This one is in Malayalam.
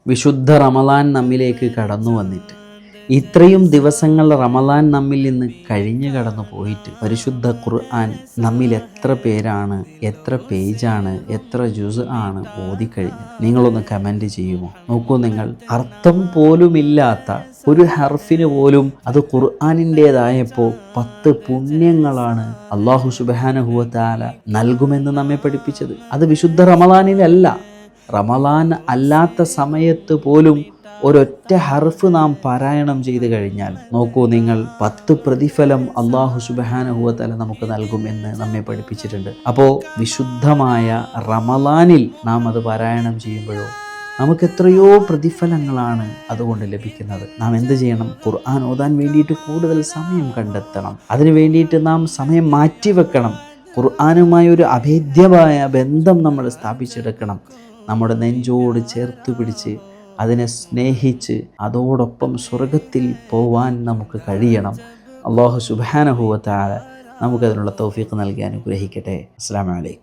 വിശുദ്ധ റമളാൻ നമ്മിലേക്ക് കടന്നു വന്നിട്ട് ഇത്രയും ദിവസങ്ങൾ റമളാൻ നമ്മിൽ നിന്ന് കഴിഞ്ഞു കടന്നു പോയിട്ട് പരിശുദ്ധ ഖുർആൻ നമ്മിൽ എത്ര പേരാണ്, എത്ര പേജാണ്, എത്ര ജുസ് ആണ് ഓതിക്കഴിഞ്ഞത്? നിങ്ങളൊന്ന് കമൻറ്റ് ചെയ്യുമോ? നോക്കൂ, നിങ്ങൾ അർത്ഥം പോലുമില്ലാത്ത ഒരു ഹർഫിന് പോലും അത് ഖുർആനിൻ്റേതായപ്പോൾ 10 പുണ്യങ്ങളാണ് അല്ലാഹു സുബ്ഹാനഹു വ തആല നൽകുമെന്ന് നമ്മെ പഠിപ്പിച്ചത്. അത് വിശുദ്ധ റമളാനിലല്ല, റമളാൻ അല്ലാത്ത സമയത്ത് പോലും ഒരൊറ്റ ഹർഫ് നാം പാരായണം ചെയ്തു കഴിഞ്ഞാൽ നോക്കൂ നിങ്ങൾ, 10 പ്രതിഫലം അല്ലാഹു സുബ്ഹാനഹു വ തആല നമുക്ക് നൽകും എന്ന് നമ്മെ പഠിപ്പിച്ചിട്ടുണ്ട്. അപ്പോൾ വിശുദ്ധമായ റമളാനിൽ നാം അത് പാരായണം ചെയ്യുമ്പോഴോ നമുക്ക് എത്രയോ പ്രതിഫലങ്ങളാണ് അതുകൊണ്ട് ലഭിക്കുന്നത്. നാം എന്ത് ചെയ്യണം? ഖുർആൻ ഓതാൻ വേണ്ടിയിട്ട് കൂടുതൽ സമയം കണ്ടെത്തണം. അതിനു വേണ്ടിയിട്ട് നാം സമയം മാറ്റിവെക്കണം. ഖുർആനുമായി ഒരു അഭേദ്യമായ ബന്ധം നമ്മൾ സ്ഥാപിച്ചെടുക്കണം. നമ്മുടെ നെഞ്ചോട് ചേർത്ത് പിടിച്ച് അതിനെ സ്നേഹിച്ച് അതോടൊപ്പം സ്വർഗത്തിൽ പോവാൻ നമുക്ക് കഴിയണം. അല്ലാഹു സുബ്ഹാനഹു വ തആല നമുക്കതിനുള്ള തൗഫീഖ് നൽകി അനുഗ്രഹിക്കട്ടെ. അസ്സലാമു അലൈക്കും.